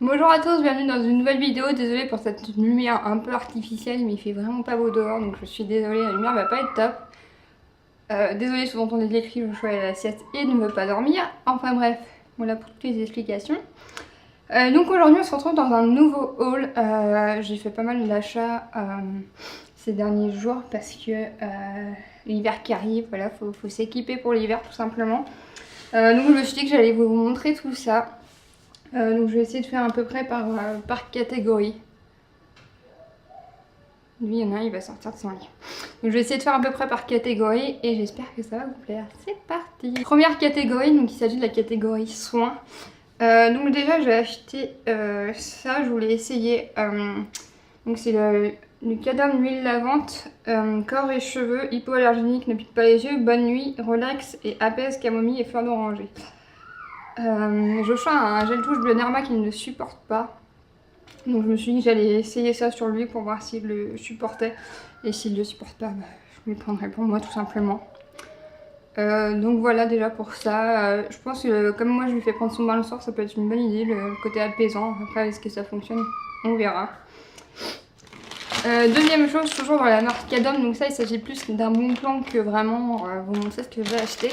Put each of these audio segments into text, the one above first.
Bonjour à tous, bienvenue dans une nouvelle vidéo. Désolée pour cette lumière un peu artificielle, mais il fait vraiment pas beau dehors, donc je suis désolée, la lumière va pas être top. Désolée si vous entendez des cris, je suis à la sieste et ne veut pas dormir. Enfin bref, voilà pour toutes les explications. Donc aujourd'hui on se retrouve dans un nouveau haul. J'ai fait pas mal d'achats ces derniers jours parce que l'hiver qui arrive, voilà, faut s'équiper pour l'hiver tout simplement. Donc je me suis dit que j'allais vous montrer tout ça. Donc je vais essayer de faire à peu près par catégorie. Lui, il y en a un, il va sortir de son lit. Donc je vais essayer de faire à peu près par catégorie et j'espère que ça va vous plaire. C'est parti. Première catégorie, donc il s'agit de la catégorie soins. Donc déjà j'ai acheté ça, je voulais essayer. Donc c'est le Cadum huile lavante, corps et cheveux, hypoallergénique, ne pique pas les yeux, bonne nuit, relax et apaise camomille et fleurs d'oranger. Joshua a un gel douche Bioderma qu'il ne supporte pas. Donc je me suis dit que j'allais essayer ça sur lui pour voir s'il le supportait. Et s'il ne le supporte pas, bah, je le prendrai pour moi tout simplement. Donc voilà déjà pour ça. Je pense que comme moi je lui fais prendre son bain le soir, ça peut être une bonne idée, le côté apaisant. Après est-ce que ça fonctionne? On verra. Deuxième chose, toujours dans la marque Cadum, donc ça il s'agit plus d'un bon plan que vraiment vous montrer ce que j'ai acheté.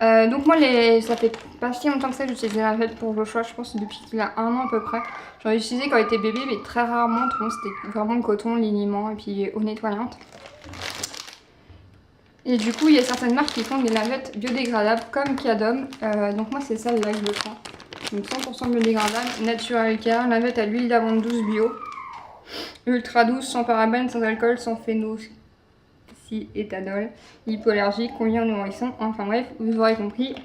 Donc moi ça fait pas si longtemps que ça que j'utilise la lavette pour Joshua, je pense depuis qu'il a 1 an à peu près. J'en ai utilisé quand il était bébé mais très rarement, c'était vraiment le coton, liniment et puis eau nettoyante. Et du coup il y a certaines marques qui font des lavettes biodégradables comme Cadum, donc moi c'est celle-là que je prends. Donc 100% biodégradable, Natural Care, lavette à l'huile d'amande douce bio, ultra douce, sans parabènes, sans alcool, sans phénol, éthanol, hypoallergique, convient aux nourrissons, enfin bref, vous aurez compris.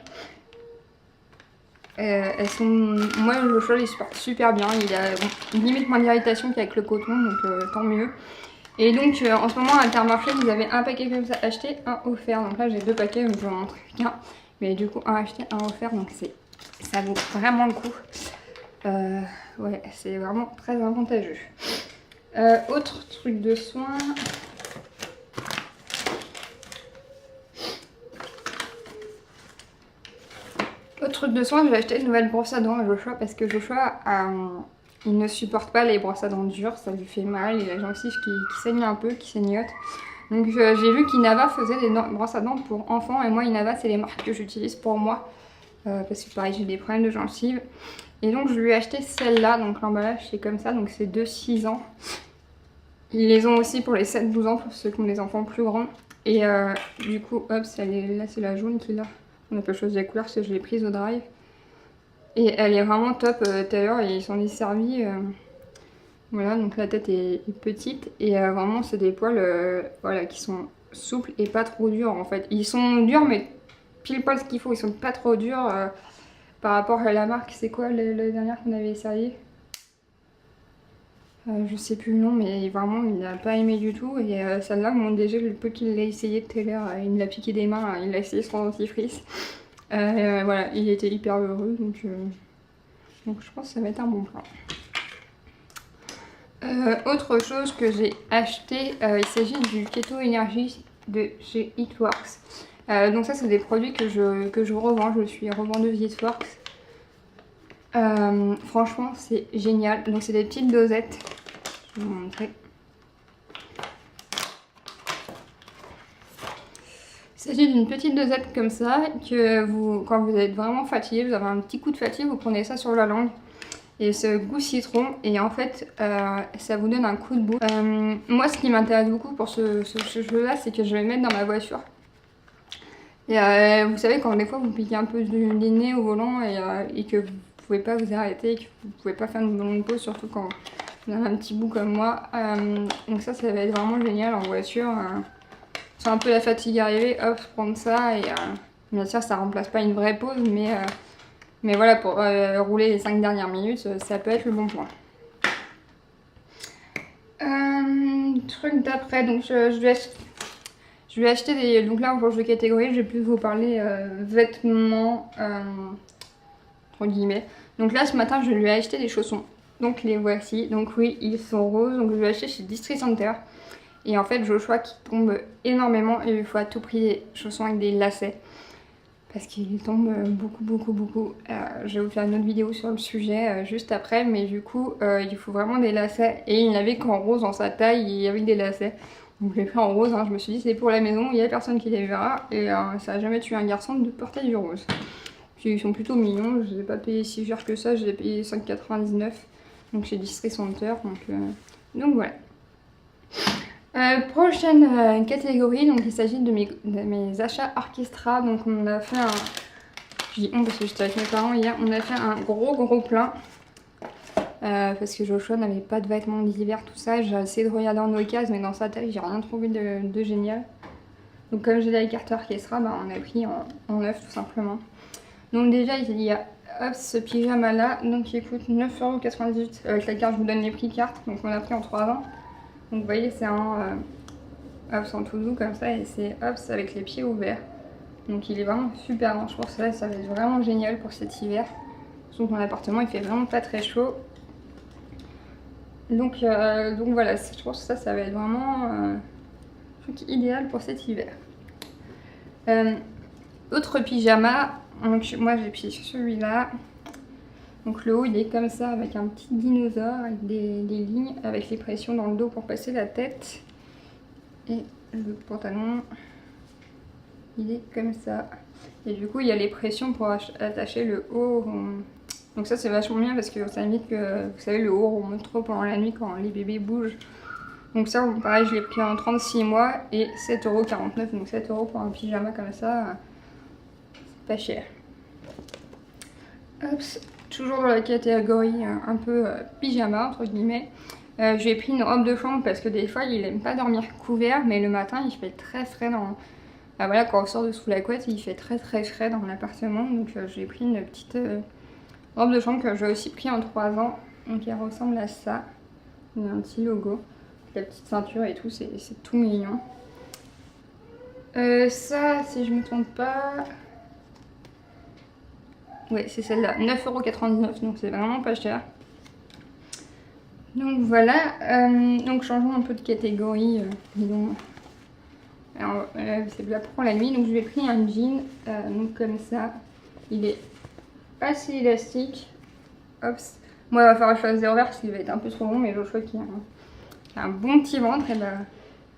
Elles sont... Moi le Joshua il supporte super bien, il a limite moins d'irritation qu'avec le coton, donc tant mieux. Et donc en ce moment à Intermarché vous avez un paquet comme ça acheté, un offert, donc là j'ai 2 paquets donc je vais en montrer qu'un, mais du coup un acheté, un offert, donc ça vaut vraiment le coup. Ouais, c'est vraiment très avantageux. Autre truc de soins. Autre truc de soin, j'ai acheté une nouvelle brosse à dents à Joshua parce que Joshua, il ne supporte pas les brosses à dents dures, ça lui fait mal, il a la gencive qui saigne un peu, qui saignote. Donc j'ai vu qu'Inava faisait des brosses à dents pour enfants et moi Inava c'est les marques que j'utilise pour moi parce que pareil j'ai des problèmes de gencive. Et donc je lui ai acheté celle-là, donc l'emballage c'est comme ça, donc c'est de 6 ans. Ils les ont aussi pour les 7-12 ans pour ceux qui ont des enfants plus grands. Et du coup hop, là c'est la jaune qu'il a. On a pas choisi la couleur parce que je l'ai prise au drive. Et elle est vraiment top. Tout à l'heure, ils s'en est servi. Voilà, donc la tête est petite. Et vraiment, c'est des poils voilà, qui sont souples et pas trop durs en fait. Ils sont durs, mais pile poil ce qu'il faut. Ils sont pas trop durs par rapport à la marque. C'est quoi la dernière qu'on avait essayé? Je sais plus le nom, mais vraiment il n'a pas aimé du tout. Et celle-là, mon DG, le peu qu'il l'a essayé tout à l'heure, il me l'a piqué des mains, il l'a essayé sur son dentifrice. Voilà, il était hyper heureux, donc je pense que ça va être un bon plan. Autre chose que j'ai acheté, il s'agit du Keto Energy de chez Eatworks. Donc ça c'est des produits que je revends, je suis revendeuse Eatworks. Franchement c'est génial, donc c'est des petites dosettes, je vais vous montrer. Il s'agit d'une petite dosette comme ça, que quand vous êtes vraiment fatigué, vous avez un petit coup de fatigue, vous prenez ça sur la langue. Et ce goût citron, et en fait, ça vous donne un coup de boost. Moi, ce qui m'intéresse beaucoup pour ce jeu-là, c'est que je vais le mettre dans ma voiture. Et vous savez, quand des fois vous piquez un peu du nez au volant et que vous pouvez pas vous arrêter, et que vous pouvez pas faire une longue pause, surtout quand vous avez un petit bout comme moi. Donc ça va être vraiment génial en voiture. C'est un peu la fatigue arrivée, hop, prendre ça et bien sûr ça remplace pas une vraie pause mais voilà pour rouler les 5 dernières minutes ça peut être le bon point. Truc d'après, donc je vais acheter des... Donc là on change de catégorie, je vais plus vous parler vêtements entre guillemets. Donc là ce matin je lui ai acheté des chaussons, donc les voici, donc oui ils sont roses, donc je vais acheter chez Distri Center. Et en fait Joshua qui tombe énormément et il faut à tout prix des chaussons avec des lacets. parce qu'il tombe beaucoup. Je vais vous faire une autre vidéo sur le sujet juste après, mais du coup il faut vraiment des lacets et il n'avait qu'en rose dans sa taille et avec des lacets. Donc je l'ai pris en rose, hein. Je me suis dit c'est pour la maison, il n'y a personne qui les verra et ça n'a jamais tué un garçon de porter du rose. Puis ils sont plutôt mignons, je ne les ai pas payés si cher que ça, je les ai payés 5,99 donc chez Distress Center, donc voilà. Prochaine catégorie, donc il s'agit de mes achats Orchestra. Donc on a fait un, je dis on parce que j'étais avec mes parents hier, on a fait un gros plein parce que Joshua n'avait pas de vêtements d'hiver, tout ça. J'ai essayé de regarder en occasion mais dans sa taille j'ai rien trouvé de génial. Donc comme j'ai la carte Orchestra, bah, on a pris en neuf tout simplement. Donc déjà il y a hop, ce pyjama là, donc il coûte 9,98 € avec la carte. Je vous donne les prix carte, donc on l'a pris en 3 ans. Donc vous voyez c'est un Hobbs en tout doux comme ça et c'est Hobbs avec les pieds ouverts. Donc il est vraiment super grand, je pense que ça va être vraiment génial pour cet hiver. Surtout que mon appartement il fait vraiment pas très chaud. Donc voilà, je pense que ça va être vraiment un truc idéal pour cet hiver. Autre pyjama, donc moi j'ai pris celui-là. Donc le haut il est comme ça avec un petit dinosaure avec des lignes avec les pressions dans le dos pour passer la tête. Et le pantalon il est comme ça. Et du coup il y a les pressions pour attacher le haut. Donc ça c'est vachement bien parce que ça évite que, vous savez, le haut remonte trop pendant la nuit quand les bébés bougent. Donc ça pareil je l'ai pris en 36 mois et 7,49 €. Donc 7 € pour un pyjama comme ça, c'est pas cher. Hop. Toujours dans la catégorie un peu pyjama entre guillemets, j'ai pris une robe de chambre parce que des fois il aime pas dormir couvert mais le matin il fait très frais dans... Bah voilà, quand on sort de sous la couette il fait très frais dans l'appartement, donc j'ai pris une petite robe de chambre que j'ai aussi pris en 3 ans, donc elle ressemble à ça, il y a un petit logo, la petite ceinture et tout, c'est tout mignon. Ça si je me trompe pas... Ouais, c'est celle-là, 9,99 €, donc c'est vraiment pas cher. Donc voilà, donc changeons un peu de catégorie, disons. Alors, c'est là pour la nuit, donc je vais pris un jean, donc comme ça. Il est assez élastique. Hop. Moi, il va falloir choisir des horaires parce qu'il va être un peu trop long, mais Joshua qui a un bon petit ventre, et bah,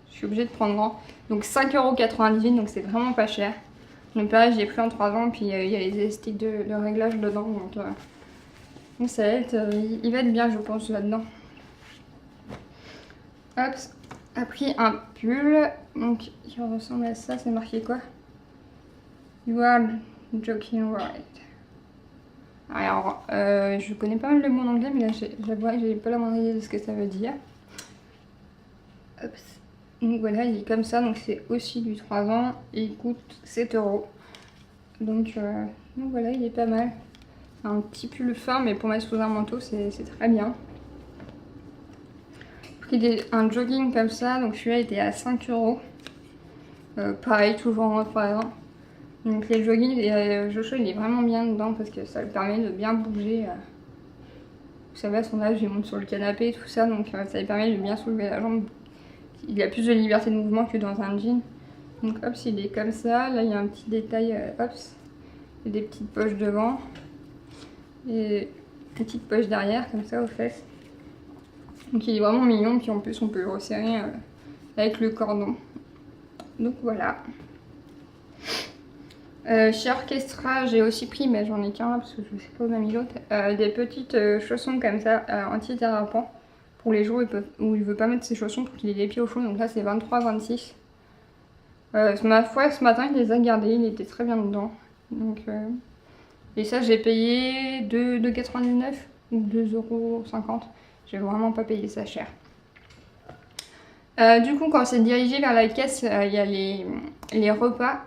je suis obligée de prendre grand. Donc 5,98 €, donc c'est vraiment pas cher. Donc pareil, j'ai pris en 3 ans, puis il y a les élastiques de réglage dedans, donc ça va être, il va être bien je pense là-dedans. Hop, a pris un pull, donc il ressemble à ça, c'est marqué quoi? You are joking right. Alors, je connais pas mal le mot en anglais, mais là j'avoue que j'ai pas la moindre idée de ce que ça veut dire. Hop. Donc voilà, il est comme ça, donc c'est aussi du 3 ans et il coûte 7 €. Donc voilà, il est pas mal. Un petit pull fin, mais pour mettre sous un manteau, c'est très bien. J'ai pris un jogging comme ça, donc celui-là était à 5 €. Pareil, toujours en 3 ans. Donc les joggings, Joshua il est vraiment bien dedans parce que ça lui permet de bien bouger. Vous savez, à son âge, il monte sur le canapé et tout ça, donc ça lui permet de bien soulever la jambe. Il a plus de liberté de mouvement que dans un jean. Donc hop, il est comme ça. Là, il y a un petit détail, hop, et des petites poches devant. Et une petite poche derrière, comme ça, aux fesses. Donc il est vraiment mignon, puis en plus, on peut le resserrer avec le cordon. Donc voilà. Chez Orchestra, j'ai aussi pris, mais j'en ai qu'un là parce que je sais pas où m'a mis l'autre, des petites chaussons comme ça, anti-dérapants, pour les jours où il veut pas mettre ses chaussons pour qu'il ait les pieds au chaud. Donc là c'est 23,26 €. Ma foi, ce matin il les a gardés, il était très bien dedans. Donc, et ça j'ai payé 2,99 € ou 2,50 €. J'ai vraiment pas payé ça cher. Du coup, quand on s'est dirigé vers la caisse, il y a les repas.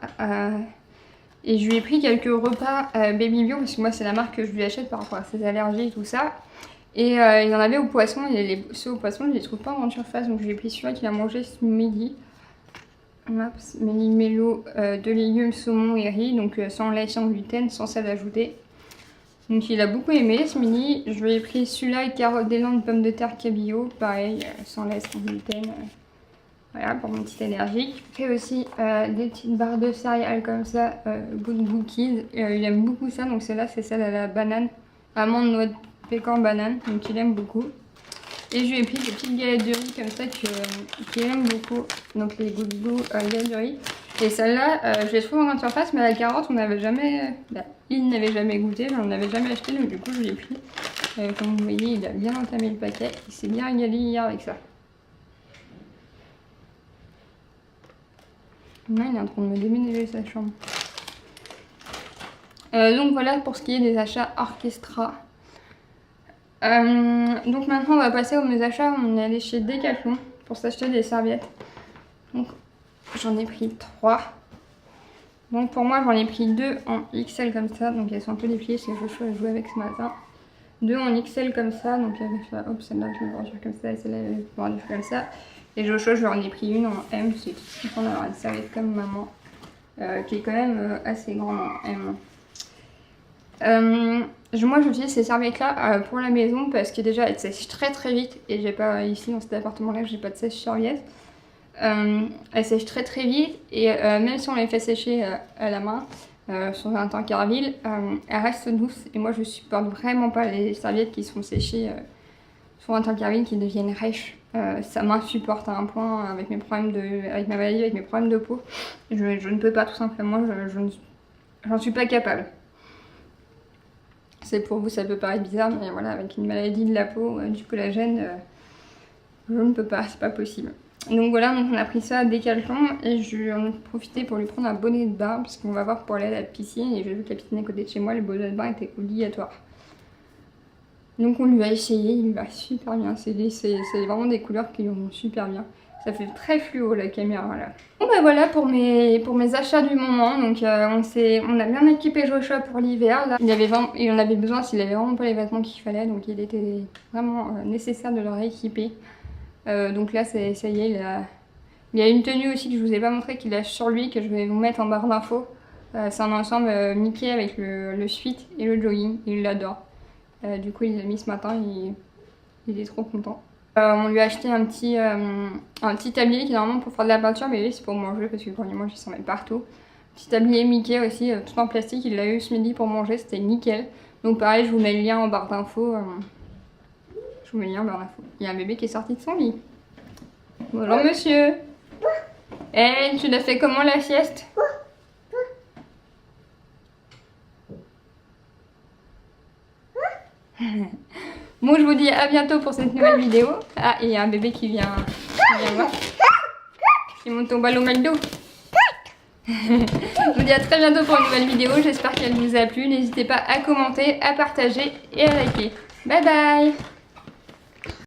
Et je lui ai pris quelques repas Baby Bio parce que moi c'est la marque que je lui achète par rapport à ses allergies et tout ça. Et il y en avait au poisson, et ceux au poisson je les trouve pas en grande surface, donc je lui ai pris celui-là qu'il a mangé ce midi. Méli-mélo de légumes, saumon et riz, donc sans lait, sans gluten, sans sel ajouté. Donc il a beaucoup aimé ce midi. Je lui ai pris celui-là, carottes, des landes, pommes de terre, cabillaud, pareil, sans lait, sans gluten. Voilà, pour mon petit énergique. J'ai aussi des petites barres de céréales comme ça, Good Cookies. Il aime beaucoup ça, donc celle-là, c'est celle à la banane. Amande, noix de pécan, banane, donc il aime beaucoup. Et je lui ai pris des petites galettes de riz comme ça qu'il aime beaucoup, donc les Good galettes de riz. Et celle-là, je les trouve en grande surface, mais la carotte, on n'avait jamais... il n'avait jamais goûté, mais on n'avait jamais acheté, donc du coup, je l'ai pris. Comme vous voyez, il a bien entamé le paquet. Il s'est bien régalé hier avec ça. Non, il est en train de me déménager sa chambre. Donc voilà pour ce qui est des achats Orchestra. Donc maintenant on va passer aux mes achats. On est allé chez Decathlon pour s'acheter des serviettes. Donc j'en ai pris 3. Donc pour moi j'en ai pris 2 en XL comme ça. Donc elles sont un peu dépliées parce que je jouais avec ce matin. 2 en XL comme ça. Donc hop, celle-là je vais bordure comme ça et celle-là je vais bordure comme ça. Et Joshua, je lui en ai pris une en M, c'est content d'avoir une serviette comme maman, qui est quand même assez grande en M. Moi, j'utilise ces serviettes-là pour la maison parce que déjà, elles sèchent très très vite et j'ai pas, ici dans cet appartement-là, j'ai pas de sèche-serviette. Elles sèchent très très vite et même si on les fait sécher à la main sur un tank à huile, elles restent douces et moi, je supporte vraiment pas les serviettes qui sont séchées sur un tank à huile qui deviennent rêches. Ça m'insupporte à un point avec mes problèmes avec ma maladie, avec mes problèmes de peau. Je ne peux pas tout simplement, j'en suis pas capable. C'est pour vous, ça peut paraître bizarre, mais voilà, avec une maladie de la peau, du collagène, je ne peux pas, c'est pas possible. Donc voilà, donc on a pris ça à Decathlon et j'en ai profité pour lui prendre un bonnet de bain parce qu'on va voir pour aller à la piscine et j'ai vu que la piscine à côté de chez moi, le bonnet de bain était obligatoire. Donc on lui a essayé, il va super bien, c'est vraiment des couleurs qui vont super bien. Ça fait très fluo la caméra là. Bon bah voilà pour mes achats du moment. Donc on a bien équipé Joshua pour l'hiver. Il en avait besoin s'il avait vraiment pas les vêtements qu'il fallait. Donc il était vraiment nécessaire de le rééquiper. Donc là ça y est, il y a une tenue aussi que je vous ai pas montré qu'il a sur lui que je vais vous mettre en barre d'infos. C'est un ensemble Mickey avec le sweat et le jogging, il l'adore. Du coup il l'a mis ce matin, il est trop content. On lui a acheté un petit tablier qui est normalement pour faire de la peinture, mais lui c'est pour manger parce que quand il mange il s'en met partout. Petit tablier Mickey aussi, tout en plastique, il l'a eu ce midi pour manger, c'était nickel. Donc pareil, je vous mets le lien en barre d'infos. Je vous mets le lien en barre d'infos. Il y a un bébé qui est sorti de son lit. Bonjour monsieur. Eh, tu l'as fait comment la sieste? Bon, je vous dis à bientôt pour cette nouvelle vidéo. Ah, et il y a un bébé qui vient voir. Il monte au ballon McDo. Je vous dis à très bientôt pour une nouvelle vidéo. J'espère qu'elle vous a plu. N'hésitez pas à commenter, à partager et à liker. Bye bye.